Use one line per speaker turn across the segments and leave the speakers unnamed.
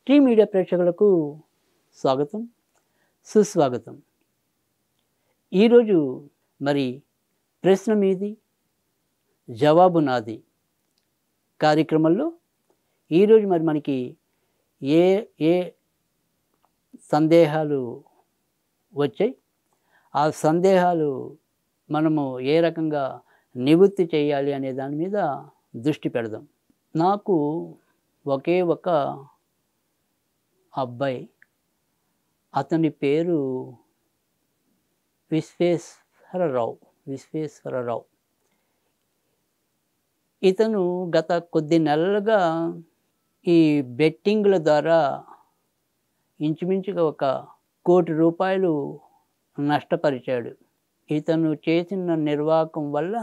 Tea media ప్రేక్షకులకు స్వాగతం, సుస్వాగతం. ఈరోజు మరి ప్రశ్న మీది జవాబు నాది కార్యక్రమంలో ఈరోజు మరి మనకి ఏ ఏ సందేహాలు వచ్చాయి, ఆ సందేహాలు మనము ఏ రకంగా నివృత్తి చేయాలి అనే దాని మీద దృష్టి పెడదాం. నాకు ఒకే ఒక అబ్బాయి, అతని పేరు విశ్వేశ్వరరావు. ఇతను గత కొద్ది నెలలుగా ఈ బెట్టింగ్ల ద్వారా ఇంచుమించుగా ₹1 కోటి నష్టపరిచాడు. ఇతను చేసిన నిర్వాహకం వల్ల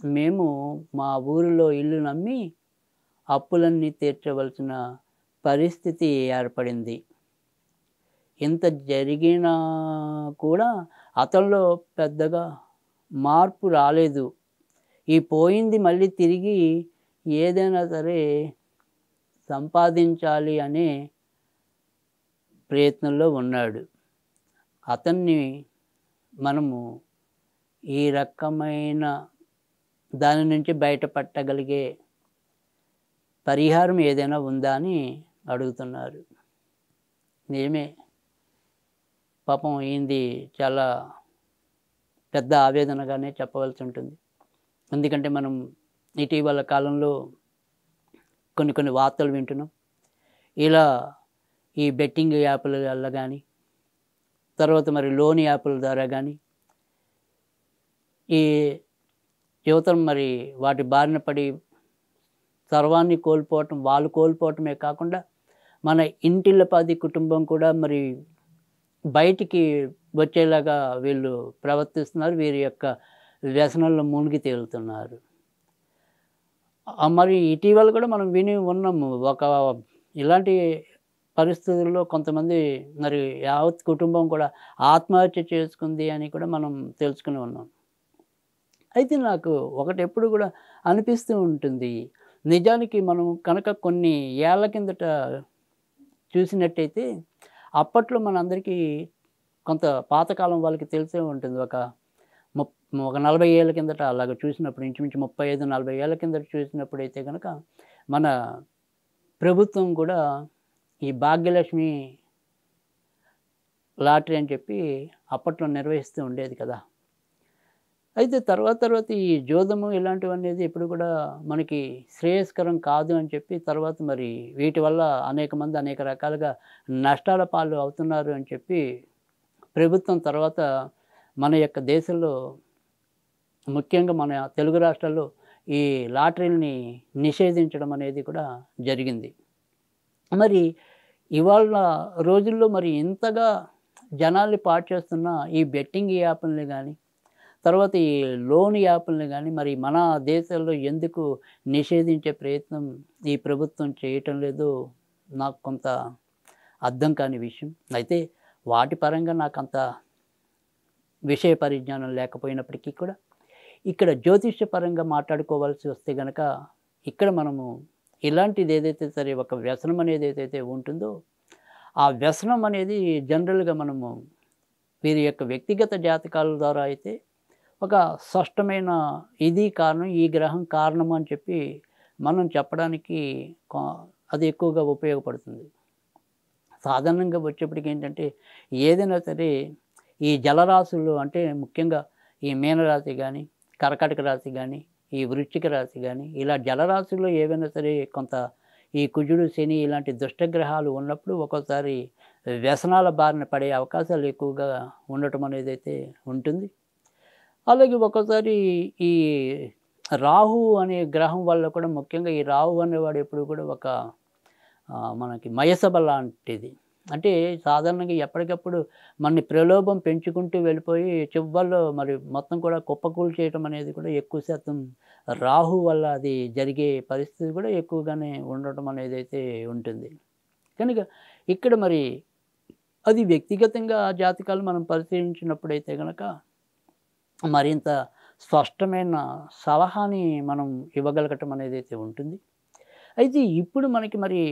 మేము మా ఊరిలో ఇల్లు నమ్మి అప్పులన్నీ తీర్చవలసిన పరిస్థితి ఏర్పడింది. ఇంత జరిగినా కూడా అతనిలో పెద్దగా మార్పు రాలేదు. ఈ పోయింది మళ్ళీ తిరిగి ఏదైనా సరే సంపాదించాలి అనే ప్రయత్నంలో ఉన్నాడు. అతన్ని మనము ఈ రకమైన దాని నుంచి బయటపడగలిగే పరిహారం ఏదైనా ఉందా అని అడుగుతున్నారు. నిజమే, పాపం ఈయనది చాలా పెద్ద ఆవేదనగానే చెప్పవలసి ఉంటుంది. ఎందుకంటే మనం ఇటీవల కాలంలో కొన్ని వార్తలు వింటున్నాం. ఇలా ఈ బెట్టింగ్ యాప్ల వల్ల కానీ, తర్వాత మరి లోన్ యాప్ల ద్వారా కానీ ఈ యువతరం మరి వాటి బారిన పడి సర్వాన్ని కోల్పోవటం, వాళ్ళు కోల్పోవటమే కాకుండా మన ఇంటిల్లపాది కుటుంబం కూడా మరి బయటికి వచ్చేలాగా వీళ్ళు ప్రవర్తిస్తున్నారు. వీరి యొక్క వ్యసనంలో మునిగి తేలుతున్నారు. మరి ఇటీవల కూడా మనం విని ఉన్నాము, ఇలాంటి పరిస్థితుల్లో కొంతమంది మరి యావత్ కుటుంబం కూడా ఆత్మహత్య చేసుకుంది అని కూడా మనం తెలుసుకుని ఉన్నాం. అయితే నాకు ఎప్పుడు కూడా అనిపిస్తూ ఉంటుంది, నిజానికి మనం కనుక కొన్ని ఏళ్ల కిందట చూసినట్టయితే అప్పట్లో మనందరికీ కొంత పాతకాలం వాళ్ళకి తెలిసే ఉంటుంది. ఒక 40 ఏళ్ళ కిందట అలాగ చూసినప్పుడు, ఇంచుమించు 35-40 ఏళ్ళ కిందట చూసినప్పుడైతే కనుక మన ప్రభుత్వం కూడా ఈ భాగ్యలక్ష్మి లాటరీ అని చెప్పి అప్పట్లో నిర్వహిస్తూ ఉండేది కదా. అయితే తర్వాత ఈ జోదము ఇలాంటివనేది ఎప్పుడు కూడా మనకి శ్రేయస్కరం కాదు అని చెప్పి, తర్వాత మరి వీటి వల్ల అనేక మంది అనేక రకాలుగా నష్టాల పాలు అవుతున్నారు అని చెప్పి ప్రభుత్వం తర్వాత మన యొక్క దేశంలో, ముఖ్యంగా మన తెలుగు రాష్ట్రాల్లో ఈ లాటరీని నిషేధించడం అనేది కూడా జరిగింది. మరి ఇవాళ రోజుల్లో మరి ఇంతగా జనాల్ని పాడు చేస్తున్న ఈ బెట్టింగ్ యాప్లని కానీ, తర్వాత ఈ లోన్ యాప్లని కానీ మరి మన దేశంలో ఎందుకు నిషేధించే ప్రయత్నం ఈ ప్రభుత్వం చేయటం లేదో నాకు కొంత అర్థం కాని విషయం. అయితే వాటి పరంగా నాకు అంత విషయ పరిజ్ఞానం లేకపోయినప్పటికీ కూడా ఇక్కడ జ్యోతిష్యపరంగా మాట్లాడుకోవాల్సి వస్తే కనుక, ఇక్కడ మనము ఇలాంటిది ఏదైతే సరే ఒక వ్యసనం అనేది ఏదైతే ఉంటుందో, ఆ వ్యసనం అనేది జనరల్గా మనము వీరి యొక్క వ్యక్తిగత జాతకాల ద్వారా అయితే ఒక స్పష్టమైన ఇది కారణం, ఈ గ్రహం కారణం అని చెప్పి మనం చెప్పడానికి అది ఎక్కువగా ఉపయోగపడుతుంది. సాధారణంగా వచ్చేప్పటికి ఏంటంటే, ఏదైనా సరే ఈ జలరాశులు అంటే ముఖ్యంగా ఈ మీనరాశి కానీ, కర్కాటక రాశి కానీ, ఈ వృశ్చిక రాశి కానీ, ఇలా జలరాశుల్లో ఏవైనా సరే కొంత ఈ కుజుడు, శని ఇలాంటి దుష్టగ్రహాలు ఉన్నప్పుడు ఒక్కోసారి వ్యసనాల బారిన పడే అవకాశాలు ఎక్కువగా ఉండటం అనేది అయితే ఉంటుంది. అలాగే ఒక్కోసారి ఈ రాహు అనే గ్రహం వల్ల కూడా, ముఖ్యంగా ఈ రాహు అనేవాడు ఎప్పుడు కూడా మనకి మయసభ లాంటిది. అంటే సాధారణంగా ఎప్పటికప్పుడు మనని ప్రలోభం పెంచుకుంటూ వెళ్ళిపోయి చివరిలో మరి మొత్తం కూడా కుప్పకూలు చేయటం అనేది కూడా ఎక్కువ శాతం రాహు వల్ల అది జరిగే పరిస్థితి కూడా ఎక్కువగానే ఉండటం అనేది అయితే ఉంటుంది. కనుక ఇక్కడ మరి అది వ్యక్తిగతంగా ఆ జాతకాలు మనం పరిశీలించినప్పుడైతే కనుక మరింత స్పష్టమైన సలహాని మనం ఇవ్వగలగటం అనేది అయితే ఉంటుంది. అయితే ఇప్పుడు మనకి మరి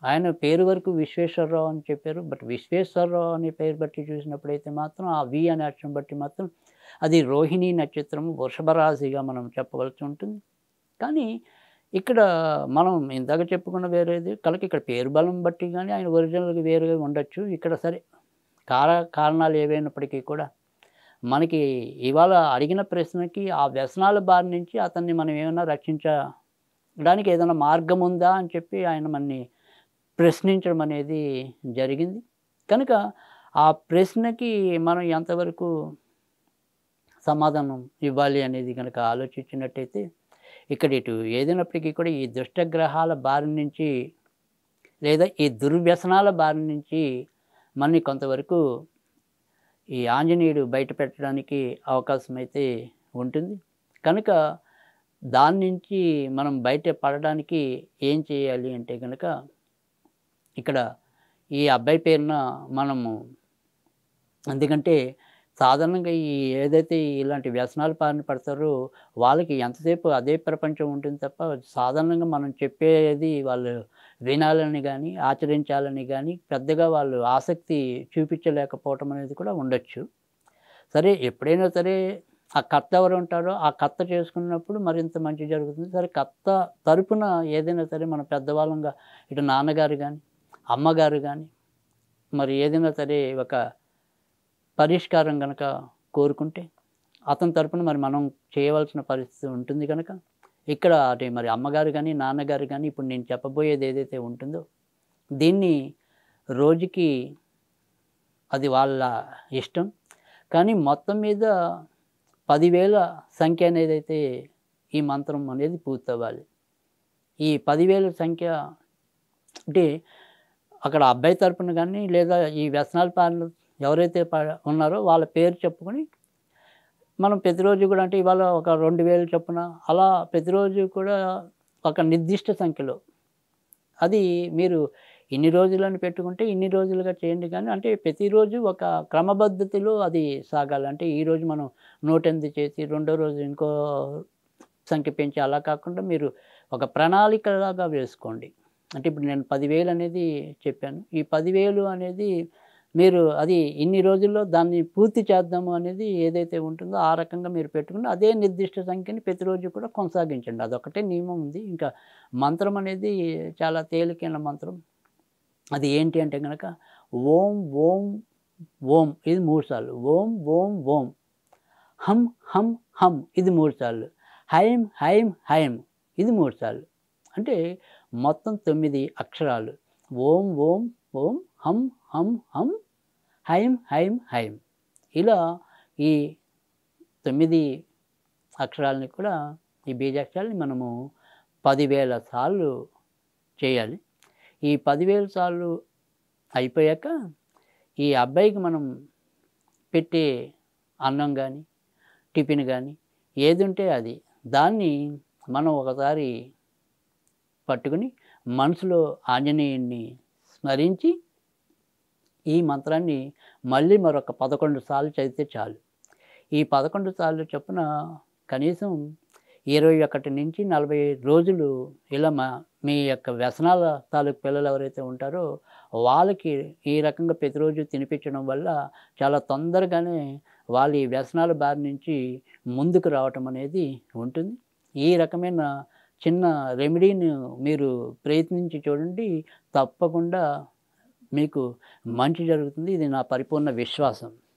ఆయన పేరు వరకు విశ్వేశ్వరరావు అని చెప్పారు. బట్ విశ్వేశ్వరరావు అనే పేరు బట్టి చూసినప్పుడైతే మాత్రం ఆ వి అనే అక్షరం బట్టి మాత్రం అది రోహిణి నక్షత్రం వృషభ రాశిగా మనం చెప్పవలసి ఉంటుంది. కానీ ఇక్కడ మనం ఇందాక చెప్పుకున్న వేరేది కనుక ఇక్కడ పేరు బలం బట్టి గానీ ఆయన ఒరిజినల్‌గా వేరుగా ఉండొచ్చు. ఇక్కడ సరే కారణాలు ఏవైనప్పటికీ కూడా మనకి ఇవాళ అడిగిన ప్రశ్నకి ఆ వ్యసనాల బారి నుంచి అతన్ని మనం ఏమైనా రక్షించడానికి ఏదైనా మార్గం ఉందా అని చెప్పి ఆయన మనని ప్రశ్నించడం అనేది జరిగింది. కనుక ఆ ప్రశ్నకి మనం ఎంతవరకు సమాధానం ఇవ్వాలి అనేది గనక ఆలోచించినట్టయితే ఇక్కడ ఇటు ఏదైనప్పటికీ కూడా ఈ దుష్టగ్రహాల బారి నుంచి లేదా ఈ దుర్వ్యసనాల బారి నుంచి మనని కొంతవరకు ఈ ఆంజనేయుడు బయట పెట్టడానికి అవకాశం అయితే ఉంటుంది. కనుక దాని నుంచి మనం బయట పడడానికి ఏం చేయాలి అంటే గనక ఇక్కడ ఈ అబ్బాయి పేరున మనము ఎందుకంటే సాధారణంగా ఈ ఏదైతే ఇలాంటి వ్యసనాల బారిన పడతారో వాళ్ళకి ఎంతసేపు అదే ప్రపంచం ఉంటుంది తప్ప సాధారణంగా మనం చెప్పేది వాళ్ళు వినాలని గానీ, ఆచరించాలని గానీ పెద్దగా వాళ్ళు ఆసక్తి చూపించలేకపోవటం అనేది కూడా ఉండొచ్చు. సరే ఎప్పుడైనా సరే ఆ కర్త ఎవరు ఉంటారో ఆ కర్త చేసుకున్నప్పుడు మరింత మంచి జరుగుతుంది. సరే కర్త తరపున ఏదైనా సరే మన పెద్దవాళ్ళంగా ఇటు నాన్నగారు గానీ, అమ్మగారు గానీ మరి ఏదైనా సరే ఒక పరిష్కారం గనక కోరుకుంటే అతని తరపున మరి మనం చేయవలసిన పరిస్థితి ఉంటుంది కనుక ఇక్కడ అటు మరి అమ్మగారు కానీ నాన్నగారు కానీ ఇప్పుడు నేను చెప్పబోయేది ఏదైతే ఉంటుందో దీన్ని రోజుకి అది వాళ్ళ ఇష్టం. కానీ మొత్తం మీద 10,000 సంఖ్య అనేదైతే ఈ మంత్రం అనేది పూర్తవ్వాలి. ఈ 10,000 సంఖ్య అంటే అక్కడ అబ్బాయి తరపున కానీ లేదా ఈ వ్యసనాల పాలన ఎవరైతే ఉన్నారో వాళ్ళ పేరు చెప్పుకొని మనం ప్రతిరోజు కూడా అంటే ఇవాళ ఒక 2,000 చొప్పున అలా ప్రతిరోజు కూడా ఒక నిర్దిష్ట సంఖ్యలో అది మీరు ఇన్ని రోజులని పెట్టుకుంటే ఇన్ని రోజులుగా చేయండి. కానీ అంటే ప్రతిరోజు ఒక క్రమపద్ధతిలో అది సాగాలి. అంటే ఈరోజు మనం 108 చేసి రెండో రోజు ఇంకో సంఖ్య పెంచి అలా కాకుండా మీరు ఒక ప్రణాళికలాగా వేసుకోండి. అంటే ఇప్పుడు నేను 10,000 అనేది చెప్పాను. ఈ 10,000 అనేది మీరు అది ఇన్ని రోజుల్లో దాన్ని పూర్తి చేద్దాము అనేది ఏదైతే ఉంటుందో ఆ రకంగా మీరు పెట్టుకుని అదే నిర్దిష్ట సంఖ్యని ప్రతిరోజు కూడా కొనసాగించండి. అదొకటే నియమం ఉంది. ఇంకా మంత్రం అనేది చాలా తేలికైన మంత్రం. అది ఏంటి అంటే గనక ఓం ఓం ఓం ఇది 3 సార్లు. ఓం ఓం ఓం. హం హం హం ఇది 3 సార్లు. హైం హైం హైం ఇది 3 సార్లు. అంటే మొత్తం 9 అక్షరాలు. ఓం ఓం ఓం హం హం హం హైం హైం హైం. ఇలా ఈ 9 అక్షరాలని కూడా ఈ బీజాక్షరాలని మనము 10,000 సార్లు చేయాలి. ఈ 10,000 సార్లు అయిపోయాక ఈ అబ్బాయికి మనం పెట్టే అన్నం కానీ టిఫిన్ కానీ ఏది ఉంటే అది దాన్ని మనం ఒకసారి పట్టుకుని మనసులో ఆంజనేయుడిని స్మరించి ఈ మంత్రాన్ని మళ్ళీ మరొక 11 సార్లు చదివితే చాలు. ఈ 11 సార్లు చొప్పున కనీసం 21 నుంచి 45 రోజులు ఇలా మీ యొక్క వ్యసనాల తాలూకు పిల్లలు ఎవరైతే ఉంటారో వాళ్ళకి ఈ రకంగా ప్రతిరోజు తినిపించడం వల్ల చాలా తొందరగానే వాళ్ళు ఈ వ్యసనాల బారి నుంచి ముందుకు రావటం అనేది ఉంటుంది. ఈ రకమైన చిన్న రెమెడీని మీరు ప్రయత్నించి చూడండి. తప్పకుండా మీకు మంచి జరుగుతుంది. ఇది నా పరిపూర్ణ విశ్వాసం.